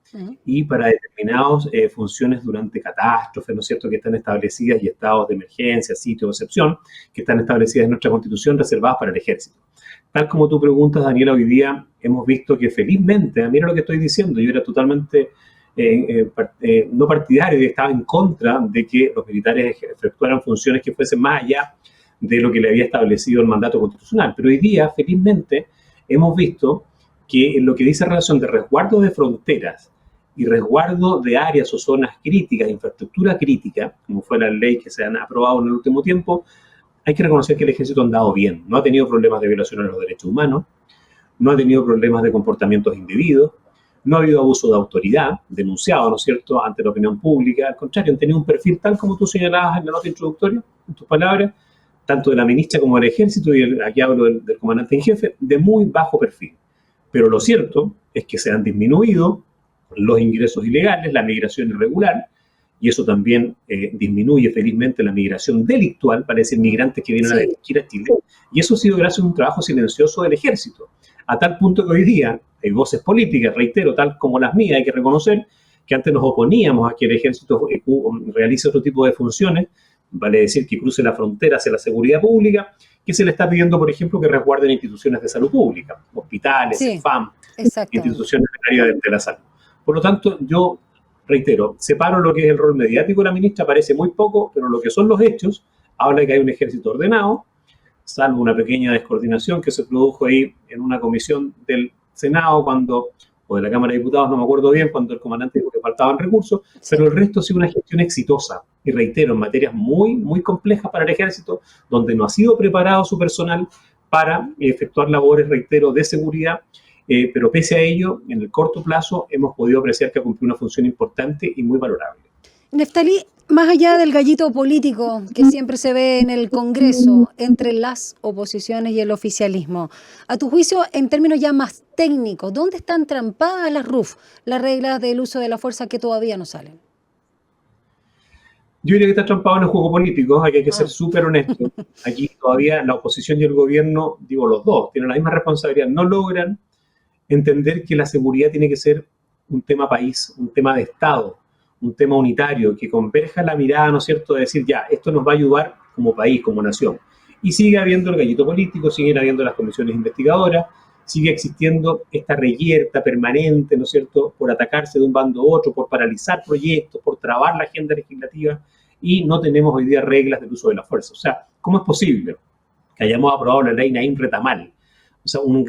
y para determinadas funciones durante catástrofes, ¿no es cierto?, que están establecidas, y estados de emergencia, sitio de excepción, que están establecidas en nuestra Constitución, reservadas para el Ejército. Tal como tú preguntas, Daniela, hoy día hemos visto que felizmente, mira lo que estoy diciendo, yo era totalmente no partidario y estaba en contra de que los militares efectuaran funciones que fuesen más allá de lo que le había establecido el mandato constitucional. Pero hoy día, felizmente, hemos visto que en lo que dice relación de resguardo de fronteras y resguardo de áreas o zonas críticas, infraestructura crítica, como fue la ley que se han aprobado en el último tiempo, hay que reconocer que el ejército ha andado bien. No ha tenido problemas de violación a los derechos humanos, no ha tenido problemas de comportamientos indebidos, no ha habido abuso de autoridad denunciado, ¿no es cierto?, ante la opinión pública. Al contrario, han tenido un perfil tal como tú señalabas en la nota introductoria, en tus palabras, tanto de la ministra como del ejército, y aquí hablo del comandante en jefe, de muy bajo perfil. Pero lo cierto es que se han disminuido los ingresos ilegales, la migración irregular, y eso también disminuye felizmente la migración delictual para esos migrantes que vienen a delinquir a Chile. Y eso ha sido gracias a un trabajo silencioso del ejército, a tal punto que hoy día hay voces políticas, reitero, tal como las mías, hay que reconocer que antes nos oponíamos a que el ejército realice otro tipo de funciones, vale decir que cruce la frontera hacia la seguridad pública, que se le está pidiendo, por ejemplo, que resguarden instituciones de salud pública, hospitales, FAM, instituciones del área de la salud. Por lo tanto, yo reitero, separo lo que es el rol mediático de la ministra, parece muy poco, pero lo que son los hechos, habla de que hay un ejército ordenado, salvo una pequeña descoordinación que se produjo ahí en una comisión del Senado o de la Cámara de Diputados, no me acuerdo bien, cuando el comandante dijo que faltaban recursos, pero el resto ha sido una gestión exitosa, y reitero, en materias muy, muy complejas para el ejército, donde no ha sido preparado su personal para efectuar labores, reitero, de seguridad, pero pese a ello, en el corto plazo hemos podido apreciar que ha cumplido una función importante y muy valorable. Neftalí, más allá del gallito político que siempre se ve en el Congreso entre las oposiciones y el oficialismo, a tu juicio, en términos ya más técnicos, ¿dónde están trampadas las RUF, las reglas del uso de la fuerza que todavía no salen? Yo diría que está trampado en el juego político, aquí hay que ser súper honesto. Aquí todavía la oposición y el gobierno, digo los dos, tienen la misma responsabilidad, no logran entender que la seguridad tiene que ser un tema país, un tema de Estado, un tema unitario, que converja la mirada, ¿no es cierto?, de decir, ya, esto nos va a ayudar como país, como nación. Y sigue habiendo el gallito político, siguen habiendo las comisiones investigadoras, sigue existiendo esta reyerta permanente, ¿no es cierto?, por atacarse de un bando a otro, por paralizar proyectos, por trabar la agenda legislativa, y no tenemos hoy día reglas del uso de la fuerza. O sea, ¿cómo es posible que hayamos aprobado la ley Naim Retamal? O sea, una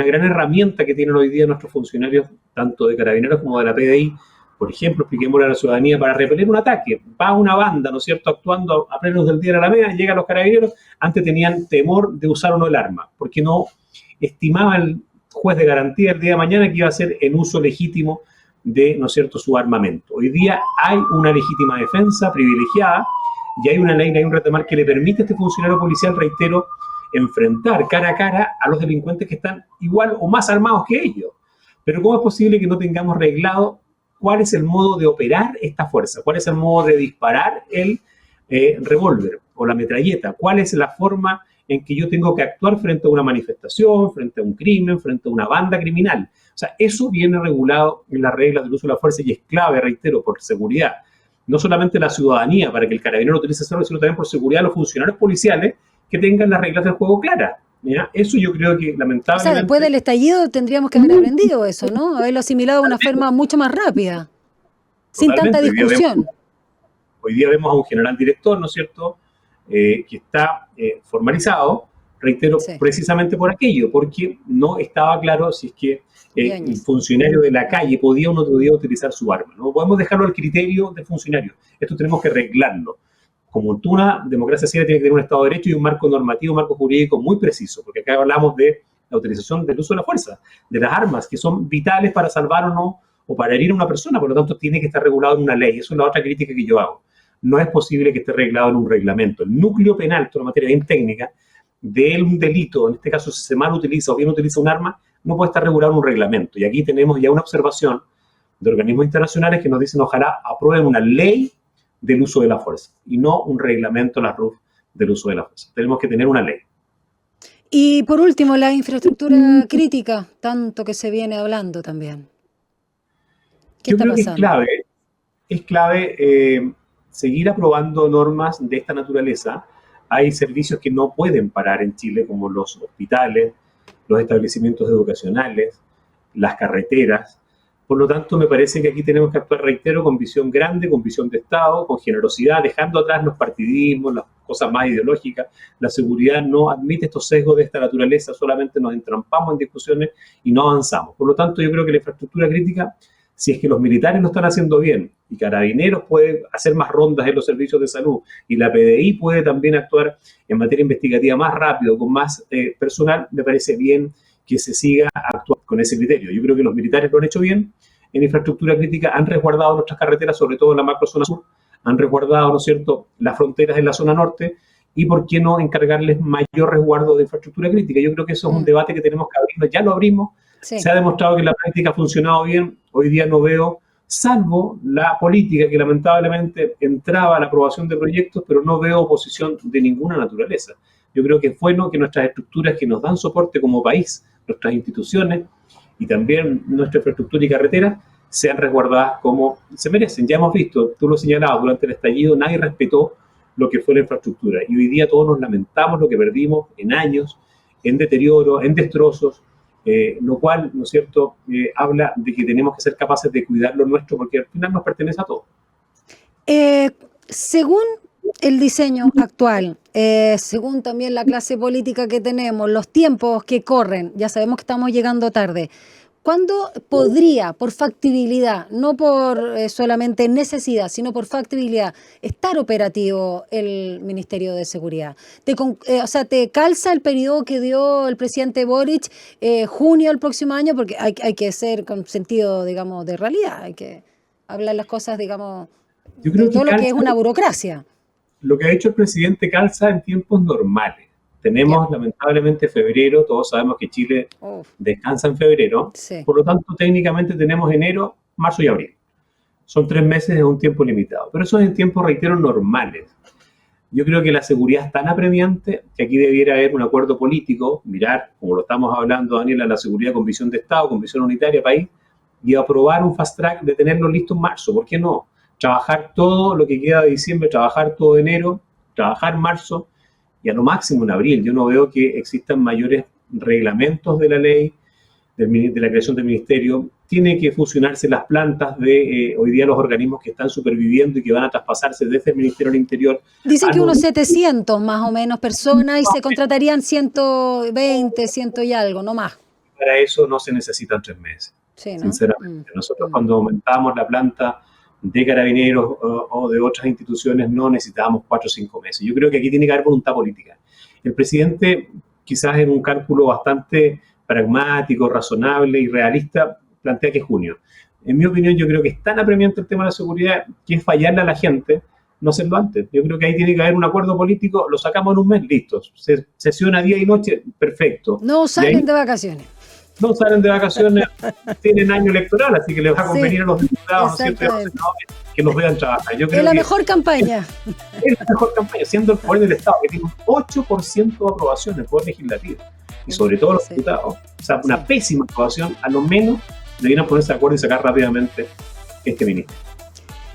gran herramienta que tienen hoy día nuestros funcionarios, tanto de Carabineros como de la PDI, por ejemplo, expliquémosle a la ciudadanía, para repeler un ataque. Va una banda, ¿no es cierto?, actuando a plenos del día de la Alameda, llegan los Carabineros, antes tenían temor de usar o no el arma, porque no estimaba el juez de garantía el día de mañana que iba a ser en uso legítimo de, ¿no es cierto?, su armamento. Hoy día hay una legítima defensa privilegiada y hay una ley Naim Retamal que le permite a este funcionario policial, reitero, enfrentar cara a cara a los delincuentes que están igual o más armados que ellos. Pero ¿cómo es posible que no tengamos reglado cuál es el modo de operar esta fuerza? ¿Cuál es el modo de disparar el revólver o la metralleta? ¿Cuál es la forma en que yo tengo que actuar frente a una manifestación, frente a un crimen, frente a una banda criminal? O sea, eso viene regulado en las reglas del uso de la fuerza y es clave, reitero, por seguridad. No solamente la ciudadanía, para que el carabinero utilice ese arma, sino también por seguridad de los funcionarios policiales que tengan las reglas del juego claras. ¿Ya? Eso yo creo que lamentablemente... O sea, después del estallido tendríamos que haber aprendido eso, ¿no? Haberlo asimilado de una forma mucho más rápida, sin tanta discusión. Hoy día vemos a un general director, ¿no es cierto?, que está formalizado, reitero, sí, precisamente por aquello, porque no estaba claro si es que el funcionario de la calle podía o no podía utilizar su arma. No podemos dejarlo al criterio del funcionario. Esto tenemos que arreglarlo. Como una democracia seria tiene que tener un Estado de Derecho y un marco normativo, un marco jurídico muy preciso, porque acá hablamos de la utilización del uso de la fuerza, de las armas, que son vitales para salvar o no, o para herir a una persona, por lo tanto tiene que estar regulado en una ley. Eso es la otra crítica que yo hago. No es posible que esté regulado en un reglamento. El núcleo penal, esto es una materia bien técnica, de un delito, en este caso si se mal utiliza o bien utiliza un arma, no puede estar regulado en un reglamento. Y aquí tenemos ya una observación de organismos internacionales que nos dicen ojalá aprueben una ley del uso de la fuerza y no un reglamento, la RUF, del uso de la fuerza. Tenemos que tener una ley. Y por último, la infraestructura crítica, tanto que se viene hablando también. ¿Qué está pasando? Es clave seguir aprobando normas de esta naturaleza. Hay servicios que no pueden parar en Chile, como los hospitales, los establecimientos educacionales, las carreteras. Por lo tanto, me parece que aquí tenemos que actuar, reitero, con visión grande, con visión de Estado, con generosidad, dejando atrás los partidismos, las cosas más ideológicas. La seguridad no admite estos sesgos de esta naturaleza, solamente nos entrampamos en discusiones y no avanzamos. Por lo tanto, yo creo que la infraestructura crítica, si es que los militares lo están haciendo bien y Carabineros puede hacer más rondas en los servicios de salud y la PDI puede también actuar en materia investigativa más rápido, con más personal, me parece bien que se siga actuando con ese criterio. Yo creo que los militares lo han hecho bien en infraestructura crítica, han resguardado nuestras carreteras, sobre todo en la macrozona sur, han resguardado, ¿no es cierto?, las fronteras en la zona norte, y por qué no encargarles mayor resguardo de infraestructura crítica. Yo creo que eso es un debate que tenemos que abrirnos, ya lo abrimos, sí. Se ha demostrado que la práctica ha funcionado bien, hoy día no veo, salvo la política que lamentablemente entraba a la aprobación de proyectos, pero no veo oposición de ninguna naturaleza. Yo creo que es bueno que nuestras estructuras que nos dan soporte como país, nuestras instituciones y también nuestra infraestructura y carreteras sean resguardadas como se merecen. Ya hemos visto, tú lo señalabas, durante el estallido nadie respetó lo que fue la infraestructura y hoy día todos nos lamentamos lo que perdimos en años, en deterioro, en destrozos, lo cual, ¿no es cierto?, habla de que tenemos que ser capaces de cuidar lo nuestro porque al final nos pertenece a todos. Según el diseño actual, según también la clase política que tenemos, los tiempos que corren, ya sabemos que estamos llegando tarde, ¿cuándo podría, por factibilidad, no por solamente necesidad, sino por factibilidad, estar operativo el Ministerio de Seguridad? O sea, ¿te calza el periodo que dio el presidente Boric, junio del próximo año? Porque hay que ser con sentido, digamos, de realidad, hay que hablar las cosas, digamos, yo creo de todo lo que es una burocracia. Lo que ha hecho el presidente calza en tiempos normales. Tenemos, lamentablemente, febrero, todos sabemos que Chile descansa en febrero, sí. Por lo tanto, técnicamente tenemos enero, marzo y abril. Son 3 meses, es un tiempo limitado, pero eso es en tiempos, reitero, normales. Yo creo que la seguridad es tan apremiante que aquí debiera haber un acuerdo político, mirar, como lo estamos hablando, Daniela, la seguridad con visión de Estado, con visión unitaria, país, y aprobar un fast track de tenerlo listo en marzo. ¿Por qué no? trabajar todo lo que queda de diciembre, trabajar todo enero, trabajar marzo y a lo máximo en abril. Yo no veo que existan mayores reglamentos de la ley, de la creación del ministerio. Tiene que fusionarse las plantas de hoy día los organismos que están superviviendo y que van a traspasarse desde el Ministerio del Interior. Dicen que unos 700 más o menos personas y se contratarían 120, 100 y algo, no más. Para eso no se necesitan 3 meses, sí, ¿no? Sinceramente. Nosotros cuando aumentábamos la planta de Carabineros o de otras instituciones no necesitábamos 4 o 5 meses. Yo creo que aquí tiene que haber voluntad política. El presidente, quizás en un cálculo bastante pragmático, razonable y realista, plantea que es junio. En mi opinión, yo creo que es tan apremiante el tema de la seguridad que es fallarle a la gente no hacerlo antes. Yo creo que ahí tiene que haber un acuerdo político, lo sacamos en un mes, listo. Sesiona día y noche, perfecto. No salen de vacaciones. No salen de vacaciones, tienen año electoral, así que les va a convenir a los diputados, que los vean trabajar. Yo creo es la mejor campaña. Es la mejor campaña, siendo el poder del Estado, que tiene un 8% de aprobación en el poder legislativo. Y sobre todo los diputados. O sea, una pésima aprobación, a lo menos deberían ponerse de acuerdo y sacar rápidamente este ministro.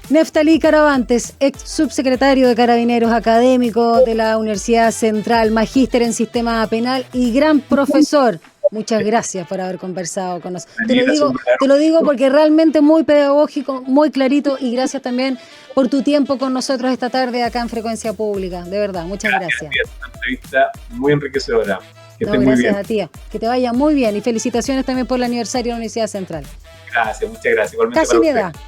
Neftalí Caravantes, ex subsecretario de Carabineros, académico de la Universidad Central, magíster en Sistema Penal y gran profesor. Muchas gracias por haber conversado con nosotros. Te lo digo porque realmente muy pedagógico, muy clarito, y gracias también por tu tiempo con nosotros esta tarde acá en Frecuencia Pública. De verdad, muchas gracias. Una entrevista muy enriquecedora. Que estés muy bien. Gracias a ti. Que te vaya muy bien y felicitaciones también por el aniversario de la Universidad Central. Gracias, muchas gracias. Igualmente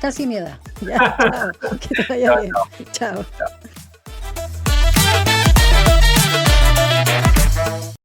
casi mi edad. Ya, chao. Que te vaya bien. Chao.